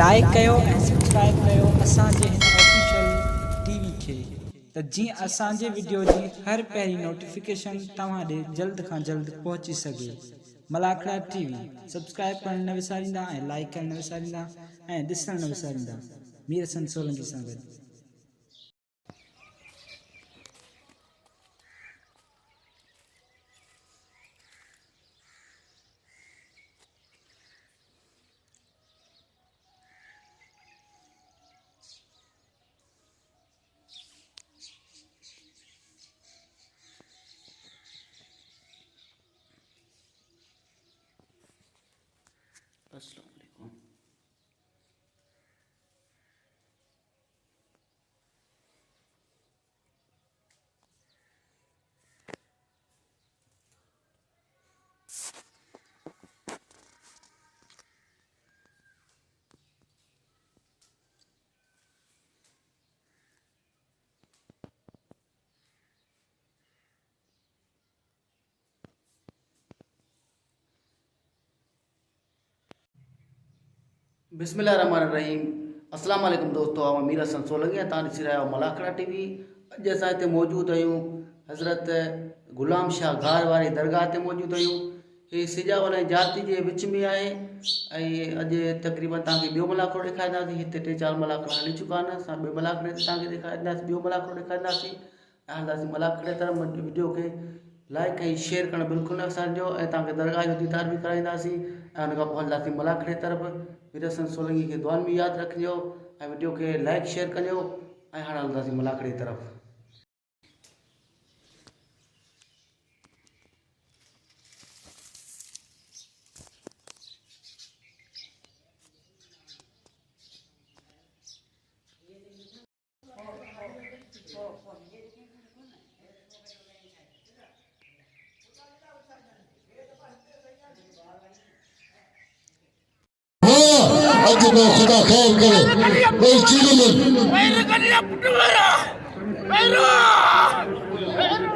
Like कयो ऐं subscribe कयो असांजे हिन ऑफिशियल टीवी खे त जीअं असांजे वीडियो जी हर पहिरीं नोटिफिकेशन तव्हां ॾे जल्द खां जल्द पहुची सघे। मलाखड़ा टीवी सब्सक्राइब करण न विसारींदा ऐं लाइक करण न विसारींदा ऐं ॾिसण न विसारींदा। मीर हसन सोलंकी सां गॾु। अस्सलाम वालेकुम। बिस्मिल्लाहिर्रहमानिर्रहीम। अस्सलाम वालेकुम दोस्तों, आउं मीर हसन सोलंकी तव्हां ॾिसी रहिया आहियो मलाखड़ा टीवी। अॼु असां हिते मौजूदु आहियूं हज़रत गुलाम शाह गार वारी दरगाह ते मौजूदु आहियूं। हीअ सिजावल ऐं जाती जे विच में आहे ऐं अॼु तक़रीबन तव्हांखे ॿियो मलाखड़ो ॾेखारींदासीं। हिते 3-4 मलाखड़ा हली चुका आहिनि। असां ॿिए मलाखड़े ते तव्हांखे ॾेखारींदासीं, ॿियो मलाखड़ो ॾेखारींदासीं ऐं हलंदासीं मलाखड़े तरफ़। वीडियो खे लाइक ऐं शेयर करणु बिल्कुलु न विसारिजो ऐं तव्हांखे दरगाह जो दीदार बि कराईंदासीं ऐं हुन खां पोइ हलंदासीं मलाखड़े तरफ़। मीर हसन सोलंकी खे दुआनि में यादि रखिजो ऐं वीडियो खे लाइक शेयर कजो ऐं हाणे हलंदासीं मलाखड़े तरफ़। अजनो खुदा खैर करे कोई चीज नहीं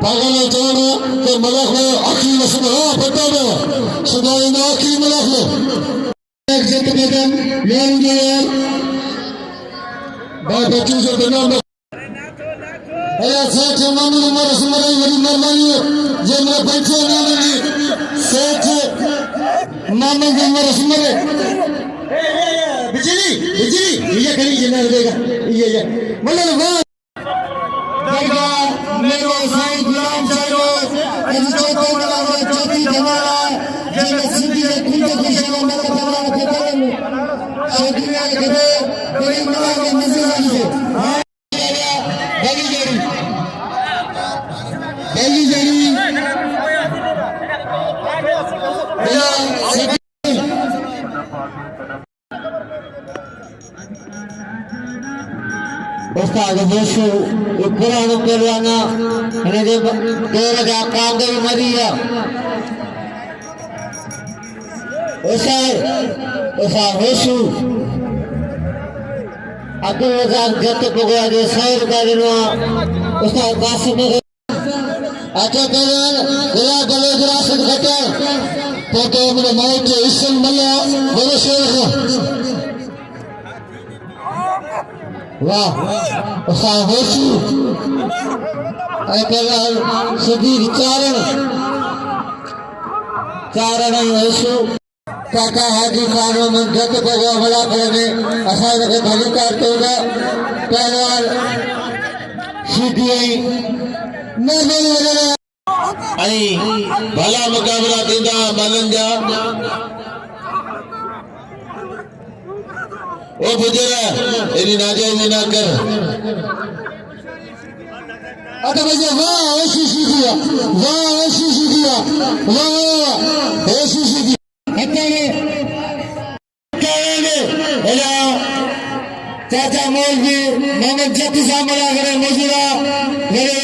पागल जाना के मलाखड़ा आखी नस्ल पता है सदाई ना आखी मलाखड़ा एक जत बदन यार यार बात बच्चों से बिना अरे सेठ मामू उमर सुमर वरी मेहरबानी जे मेरे पैसे ना लगी सेठ मामू उमर सुमर बिजली बिजली ये कहीं जिन्ना देगा ये मतलब वाह दरगाह मेरो साईं गुलाम साहिब अज जो को मला चौथी जमाना जे सिंधी के कुंड खुशा मेरा भगवान के करम शुक्रिया करे कोई मला के मंजूर से बली जड़ी उस्ताद वोशु कुरान करवाना इनके तेरे का कांगल मरिया उस्ताद वोशु अब्दुल रज़ाक जत पगवा जे सैर करनो उस्ताद कासिम अच्छा कर गला गले ग्रासत घटे तो मेरे माइक के इसम मल्ला बड़े शेख वाह उस्ताद वोशु अकल सदी चारण वोशु काका हाजी खान में जत पगवा भला करे असा के भली करते होगा पहलवान सीधी न वगैरह आई भला मुकाबला दीदा मलन जा ओ बुजरा इनी नाजायज ना कर अरे भैया वाह ऐसी सीधिया वाह ऐसी सीधिया वाह ऐसी सीधी हत्यारे करेंगे हेलो चाचा मौलवी मोहम्मद जत्ती साहब बड़ा करे मौजूदा मेरे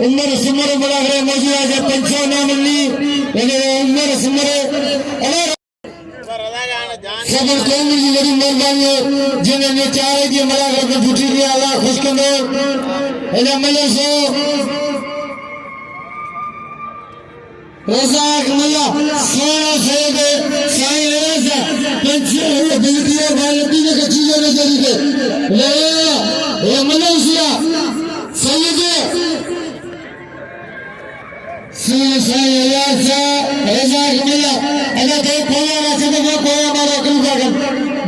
उमर सुमर बड़ा करे मौजूदा जब पेंशन ना मिली मेरे उमर सुमर सबर कौमी जी बड़ी मेहरबानी है जिन्होंने चाहे कि मला करके झूठी की आवाज खुश कर दो इन्हें मिले सो रज़ाक मिला सोना से दे साईं रज़ा पंछी बिल्डियों वाले भी के ये मलेशिया सैयद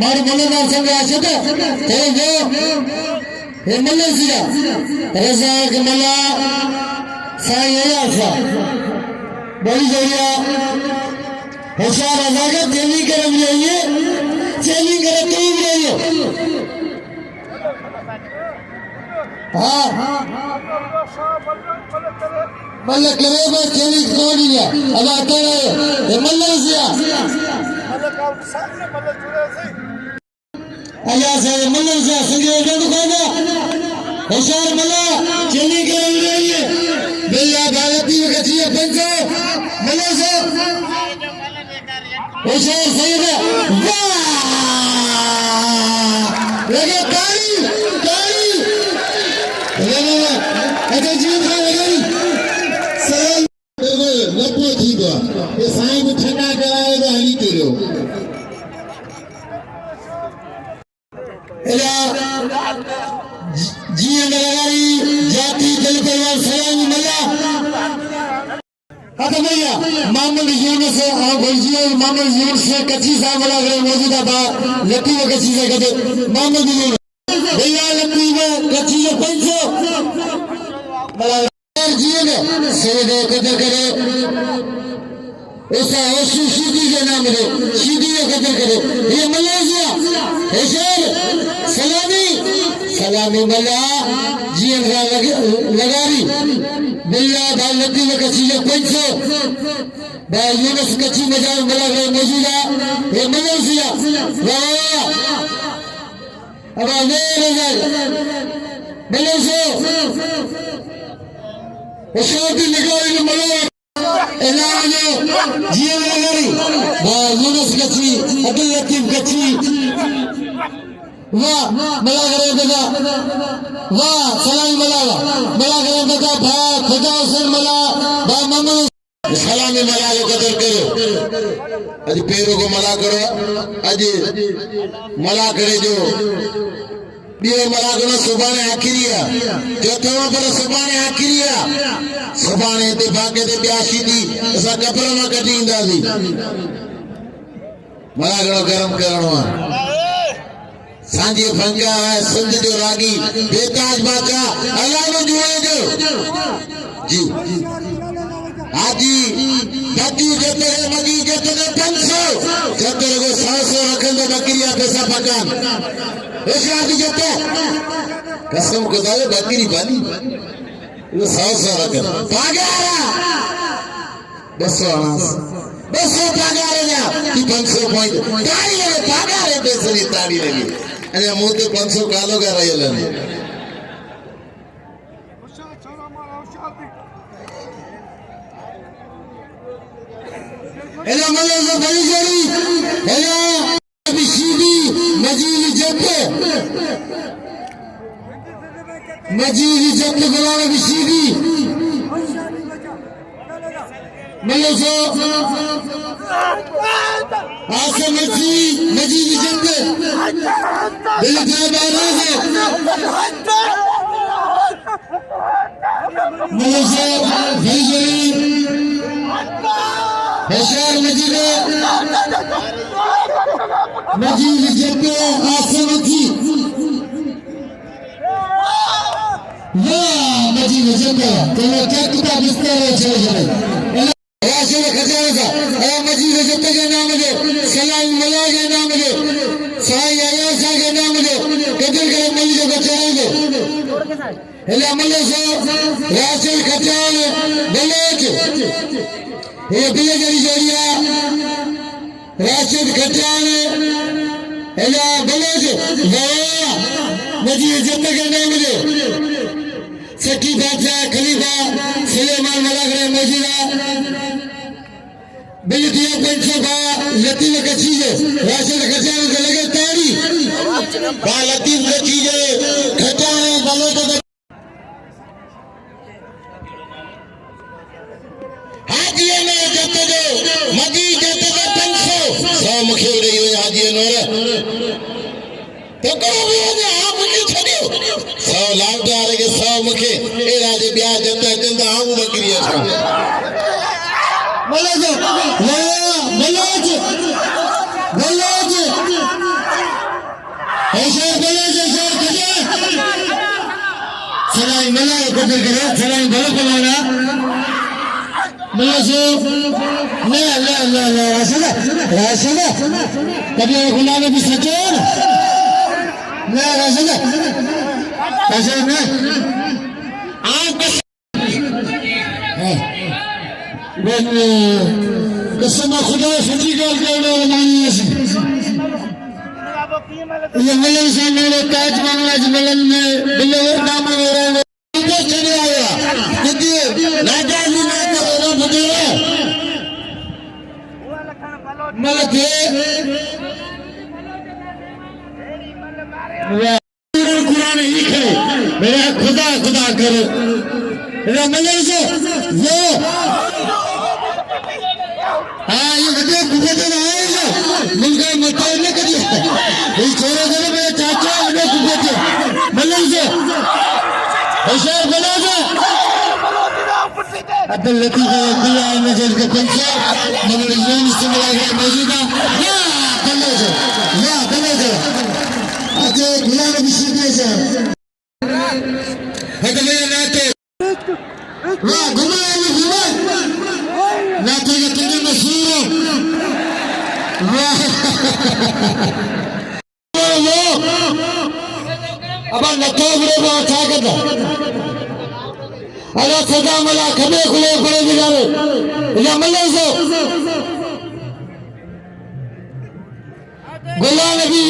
मारे मलेदार संग आशे तो ये मलेशिया रज़ाक मला साईं आशा बड़ी जोड़िया होशियार रज़ाक चेली करम जाइए चेली करे तू भी जाइए हाँ मल्ल करे बस चेली कौन ही है अब आते रहे ये मलेशिया अल्लाह से मलेशिया संगे उधर दुकाना होशियार मला चेली करम जाइए बिल्ला भारती में कच्ची है पंचो मलेशिया होशियार सही है वाह लगे ताली ताली लगे अच्छा जीव खा लगे सलाम लपो थी गया ये साईं को ठंडा कराएगा हली तेरे जी लगाई जाति दल परिवार सलाम मला हाँ तो भैया मामूल यूनिट से मामूल यूनिट से कच्ची साहब वाला अगर मौजूदा था लट्टी में कच्ची से कहते मामूल यूनिट भैया लट्टी में कच्ची से 500 बड़ा जिए ने सेवे कदर करे ऐसा ओशी सीधी के नाम दे सीधी को कदर करे ये मलेशिया हेशर सलामी मला जीएन लगारी बिल्ला दालती में कच्ची है 500 यूनिस कच्ची मजार मला गए मौजूदा ये मलेशिया वाह अब मलेशिया उसकी लगारी ने मला एलानो जीएन लगारी वाह यूनिस कच्ची अब्दुल लतीफ कच्ची वाह मला करे बेटा वाह सलामी मला करे बेटा भाई खुदा से मला बा मम्मी सलामी मला को कदर करो आज पैरों को मला करो आज मला करे जो बियो मला करो सुभाने आखिरिया जो तो पर सुभाने आखिरिया सुभाने ते भागे ते ब्याशी दी ऐसा कपड़ा में कटींदा दी मला करो गरम करणो सांझे फंका है सिंध जो रागी बेताज बाका अल्लाह ने जुए जो जी आजी बच्ची जते मगी जते 500 जते को 100 रखन दे बकरिया पैसा पकान इस आजी जते कसम खुदा है बकरी बानी वो 100 रखन पागारा 200 पागारे ना 500 पॉइंट ताड़ी ले पागारे पैसे नी ताड़ी लगी अरे मोते 500 कालो कर रही है हेलो मले से बड़ी जोड़ी हेलो बिशीदी मजीद जब गुलाम बिशीदी मले से आसे मजीद जब दिल के बारे से मले से बड़ी जोड़ी होशियार मजीद जब आसमती वाह मजीद जब तो क्या किताब बिस्तर है चले राशि में खजाना था ए मजीद जब के नाम दे सलाम मला के नाम दे साईं आयासा के नाम दे कदर करे मजीद को चलेंगे हेला मल्ले से राशि खजाना बलोच ये बिले जरी जोड़िया राशिद खजान हेला बलोच वाह मजीद जब के नाम दे सकी बादशाह खलीफा सुलेमान मलागरे मौजूदा बिल्कुल 500 का लतीफ का चीज राशिद खजान को लगे तारी बा लतीफ का चीज खजान वालों को हाजिए ने जते दे मगी जते दे 500 सौ मुखे रही हुई हाजिए नोर तो करो भी हो आप मुझे छोड़ियो 100 बलोच बलोच ऐसे बलोच ऐसे खजे सलाई मला कुछ करे सलाई बलो बनाना बलोच ले राशदा कभी गुलाम भी सचोर ले राशदा ऐसे नहीं आप कसम खुदा सच्ची गल कहने वाली ये मलन से मेरे ताज बांग्लादेश मलन में बिल्लो नाम मेरा तो चले आया देखिए लाजाली ना तो बदले मलके कुरान लिखे मेरा खुदा खुदा कर मलन से वो हाँ ये बच्चे कुछ तो नहीं है मुल्का मतलब नहीं करिए इस छोरे को मेरे चाचा उन्हें कुछ मतलब से ऐसा बना था अब लती का दिया है नजर के पंचे मगर ये इससे मिला गया मौजूदा या बल्ले से अजय गुलाम बिस्मिल्लाह से है तो मेरा नाते वाह घुमा नाते का तुझे मशहूर अब नतोबरे को अच्छा करता अरे सदा मला खबे खुले खुले गुजारे या मल्ले से गुलाम नबी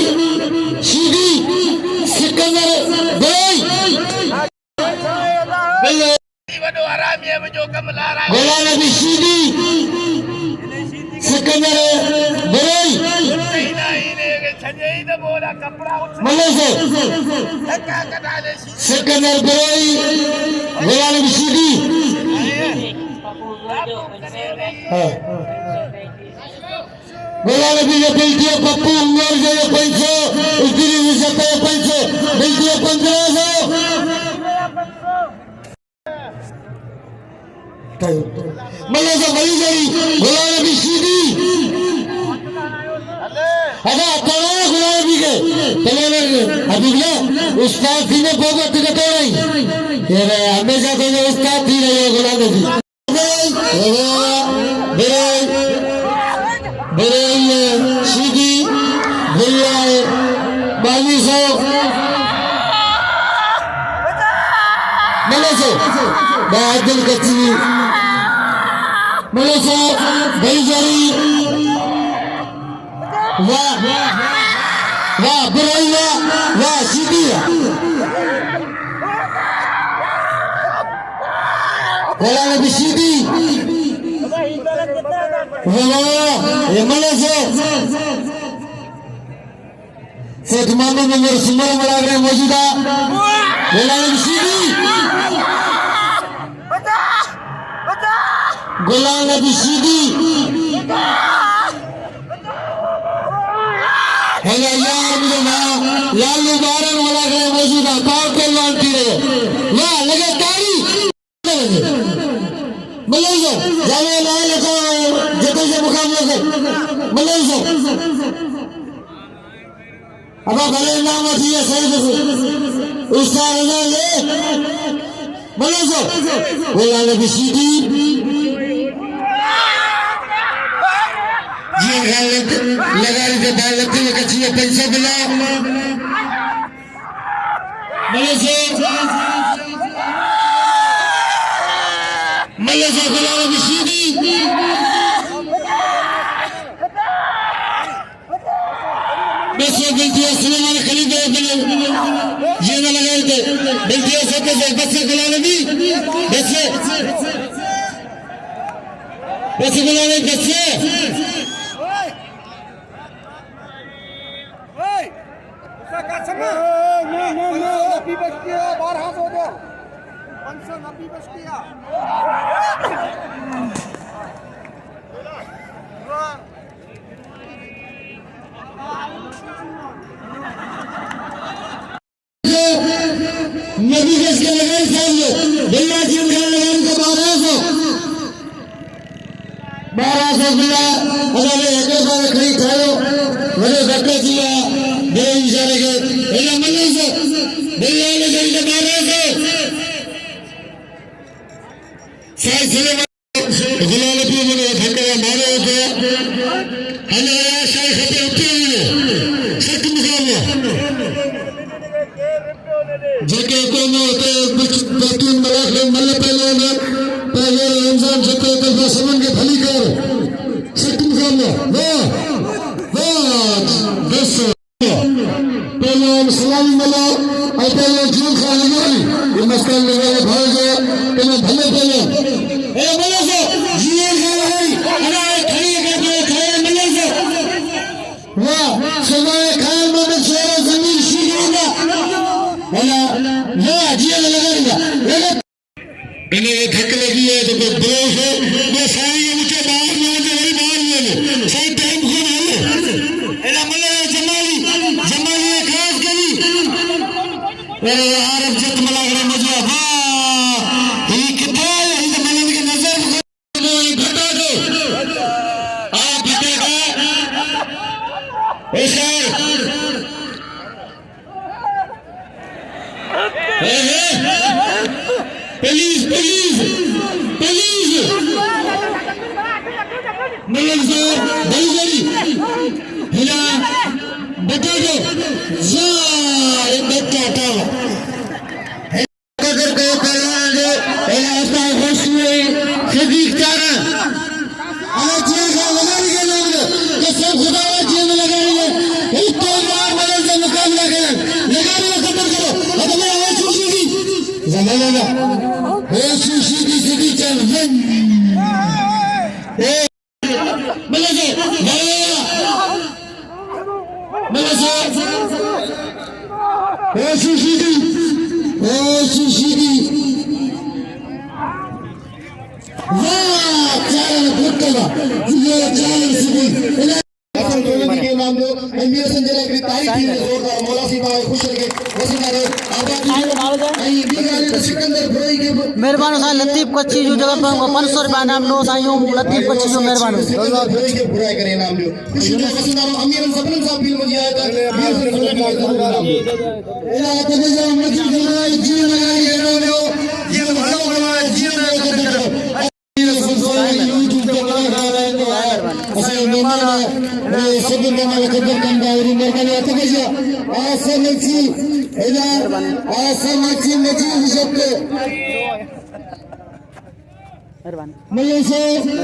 शीदी सिकंदर गोई गुलाम नबी शीदी सिकंदर गोई मल्ले से सिकंदर गोई गुलाम नबी शीदी गुलाम नबी बिल्टी पप्पू उमर जो 500 उजरी से 500 बिल्टी 1500 मल्ले से बड़ी गई गुलाम नबी शीदी अदा तोड़ा गुलाम नबी के तोड़ने अभी ना उस्ताद थी ने बहुत टिकट हो रही ये हमेशा तो ये उस्ताद थी रही है गुलाम नबी बेरे शीदी भैया बाली सो मल्ले से बादल कच्ची मल्ले से गई जारी वाह वाह बुराई वाह शीदी गुलाम नबी शीदी ये मल्ले से तमाम मेरे सुमर मलागरे मौजूदा गुलाम नबी शीदी गुलाम नबी शीदी है यार मुझे नाम लालू बारन मलागरे मौजूदा पाव के लांटी रहे वाह लगे तारी मल्ले जावे लाल को जते से मुकाबले से मल्ले से अब भले नाम थी सही से उस्ताद ने ले मल्ले से गुलाम नबी शीदी जी गालत लगा रही दालत में कच्ची पैसे बिला मल्ले से गुलाम नबी शीदी बसे बिल्टिया सुलेमान खलीफे ये ना लगाए थे बिल्टिया से बसे गुलाम नबी बसे गुलाम नबी बसे नबी के लगाई चाहिए बिल्ला जी उनका लगाने को 1200 बिल्ला हमारे अगले साल खड़ी खाओ वजह डॉक्टर किया दे इशारे के एला मल्ले से बिल्ला ने जल्दी मारे से साइड से गुलाल पे मुझे धक्का मारे होते हमारा शायद खपे उठे हुए सख्त मुकाबला जेके को में होते बेतुन मराठे मल्ल पहले इंसान जते तो समन के भली कर सख्त मुकाबला वाह बस पहले सलामी मला और पहले जीव खान लगाई ये मस्तान लगे भाग गया पहले भले ए मल्ल से जीव खान लगाई अरे खड़ी करके खड़े मल्ल से वाह समय खान में शेर जमीन शीखेगा वाह जीव लगाएगा इन्हें ये धक्क लगी है तो दोष है मैं सारी ऊंचे बाहर में मुझे वही बाहर में सही टाइम को ना लो एला मल्ले जमाली खास करी अरे आरफ जत मला करे मजा वाह ये कितना है ये मल्ले की नजर को घटा दो आप घटेगा इशार पुलिस मल्लम से बड़ी हिला बता दो जा एक बच्चा था कदर को पहलवान जो ऐसा होश में सदीक चारा अरे जेल का लगाएंगे लोग ये सब खुदा जेल में लगाएंगे इस तो यार मदद से मुकाबला करें लगाने का खत्म करो अब मैं आवाज सुनी जमाना ना वो सुशी की सिटी चल मल्ले से ओ सुशी की वाह चाल भुट्टला ये चाल सिटी के नाम दो एमबीएस संजय की तारीख थी जोरदार मौला सीमा खुश रखे वसीला सिकंदर भरोई के मेहरबान साईं लतीफ कच्ची जो जगह पर 500 रुपया नाम नो साईं लतीफ कच्ची जो मेहरबान सिकंदर भरोई के बुराई करे नाम लो खुशी में वसीला अमीर सपन साहब फिल्म में आया था एला तने जो मस्जिद बनाई जीव लगाई है नो ये भालो बनाया जीव लगाई YouTube पे लगा रहा है असल में ये सभी में खबर करना है मेरे को तो क्या ऐसे नहीं एला ऐसे नहीं सबके मेहरबान मल्ले से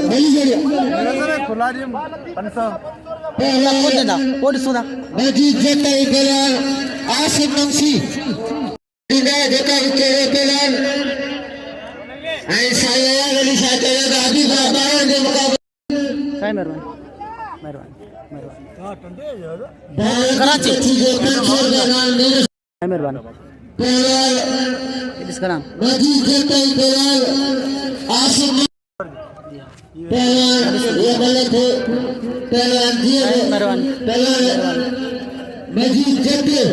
बली जरिया खुलाजिम 500 पहला कोदा कोड सुदा बाकी जता इकला आसिफ नंसी इंदा जता के पेलान ऐसा या गली साथे दादी बाबा के मुकाबले साईं मेहरबान कराची मेहरबान इसका नाम बाकी जता इकला आसिफ पहला ये बल्ले थे पहला दिए मेहरबान मजीद जते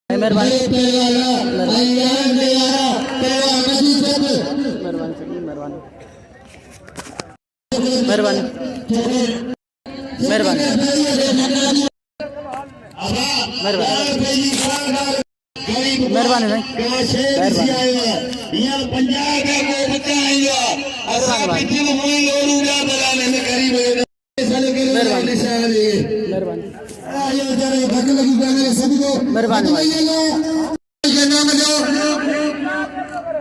मेहरबान पहला अल्लाह ने यारा पहला मजीद जते मेहरबान मेहरबान यहाँ पंजाब का वो बच्चा आएगा असां दिल हुई लोलूगा बनाने में करीब साले के मेहरबान आयो जरा भक लगी गाने सभी को मेहरबान के नाम जो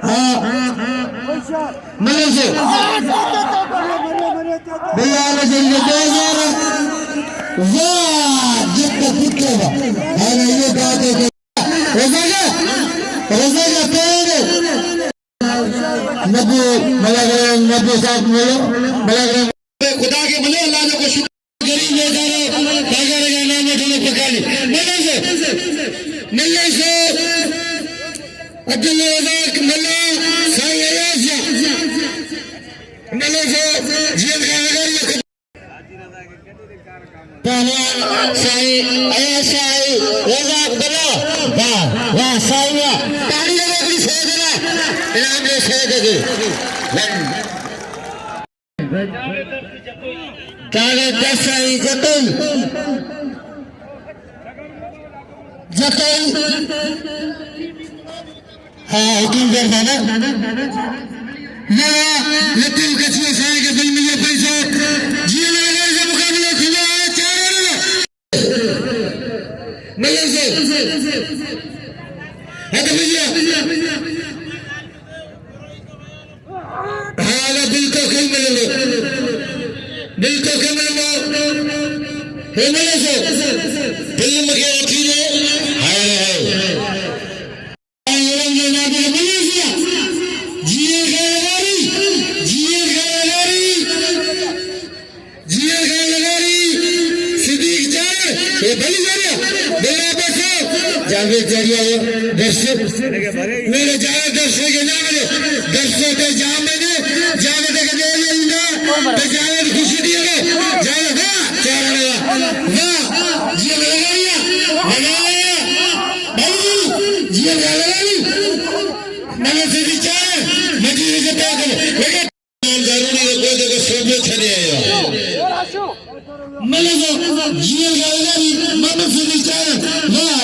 हां मले से बिलाल जल्दी 2000 वाह जितना फुटेगा अरे ये बात है रोजा का पेड़ नबी साहब मिलो खुदा के मिले अल्लाह ने को शुक्र गरीब बेचारे टाइगर का नाम उठने पकाली मिलने से अब्दुल रज़ाक मिले साईं अयाज़ा मिले से जेल का नगर पहलवान साईं अयाज़ा रज़ाक मिला वाह वाह साईं ताली लगा के से देना इनाम दे से दे तारे दसाई जतन जतन हाँ हुकुम करना ना ना लतीफ कचिया सारे के फिल्म में पैसा जीवन में से मुकाबला खुला है चार मिले से है तो भैया हाँ ना बिल्कुल कल मिले बिल्कुल कल मिले है मिले से फिल्म के अखीरे हाय जावेद जरिया दर्शक मेरे जावे दर्शक के नाम ले दर्शक के जाम में जावेद के दे लेंगे तो जावेद खुशी दिएगा जावेद वाह चारा वाह जी लगाया भाई जी लगाया मैंने से विचार मजीद से पैक लेकिन जरूरी है कोई देखो सोबे छड़े आया मैंने जो जी लगाया मैंने से विचार वाह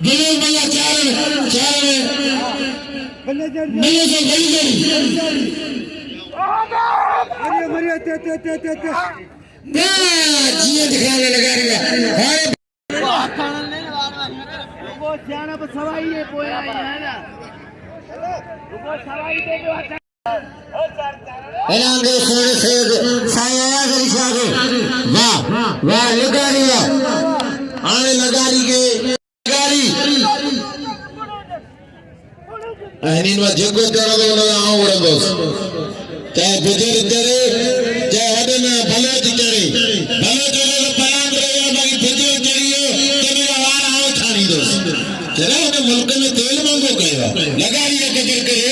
दिल्ली में चार मिले से गई मरिया ते जिए दिखाने लगा रही है वो जाना पर सवाई है पोया है ना वो सवाई दे दो ऐलान दे सोने से साया गरी सागो वाह वाह लगा रही है आने लगा रही के अहनीन में जेको तेरा तो उन्हें आऊँ उड़न दोस्त चाहे बुजुर्ग तेरे चाहे हदन भलोच तेरे भलोच वाले तो पलांग रहे हैं बाकी बुजुर्ग तेरी हो तो मेरा वार आऊँ छानी दोस्त चला उन्हें मुल्क में तेल मांगो कहेगा लगारी कदर करे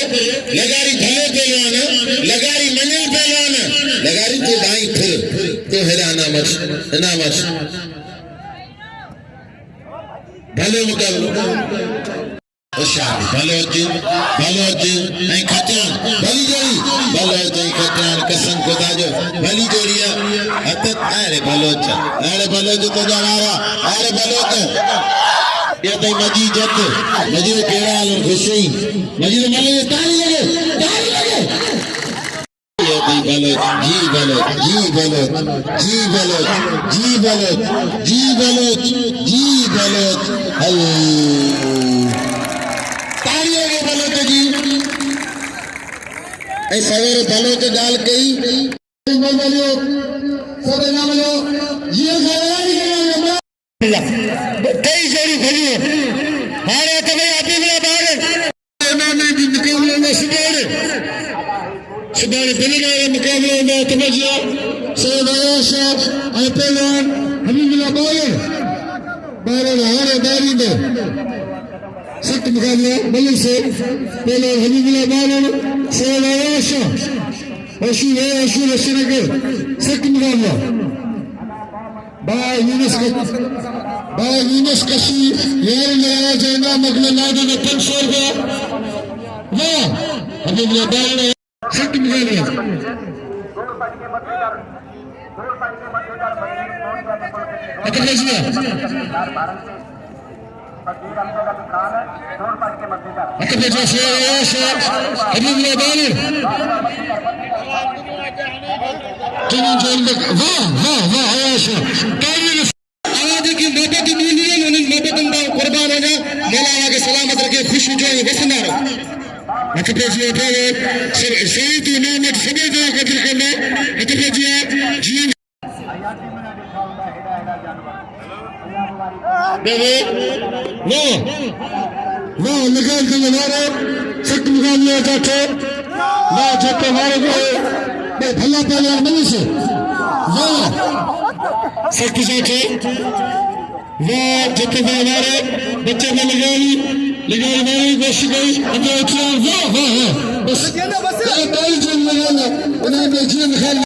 लगारी भले पहलवान लगारी मनल पहलवान लगारी तो दाई फिर तो हैराना मच भले मुकाबला बलोच नहीं खचान भली जोड़ी बलोच नहीं खचान कसम खुदा जो भली जोड़िया अतत अरे बलोच तो जवारा अरे बलोच ये तो मजीद केड़ा आलो खुशी मजीद मले ताली लगे ये तो जी बलोच तालियों के बलोच जी ऐसा सवेरे बलोच डाल गई सब नाम लो ये कई सारी खड़ी है हारे तो भाई अभी मेरा बाहर इन्होंने भी मुकाबले में सुबह दिल्ली मुकाबले में तमजिया सैयद आयशा पहलवान हबीबुल्लाह बाहर हारे बारी में सख्त मुकाबला मलिक से पहलवान हबीबुल्लाह बाहर सैयद आयशा अशूर श्रीनगर सख्त मुकाबला बाय यूनुस कशी यार लगाया जाएगा मगले नादे में 500 रुपया वाह हबीबुल्लाह बाहर सख्त मुकाबला अच्छा भेजिए अच्छा भेजिए शेर हबीबुल्लाह बाहर वाह आयशा आवाज की मोहब्बत मूल्य उन्हें मोहब्बत का कुर्बान होना मौला आगे सलामत रखे खुश हो जाए वसना अच्छा भेजिए सही तो नाम सभी जगह कदर करना अच्छा भेजिए जी वाह निकाल के मारे सख्त मुकाबले जाते वाह जब मारे गए भला पहलवान बनी से वाह सख्त जाते वाह जब मारे बच्चे में लगाई मारे कोशिश गई अंदर वाह बस कोई जन लगाना उन्हें बेचने निकाल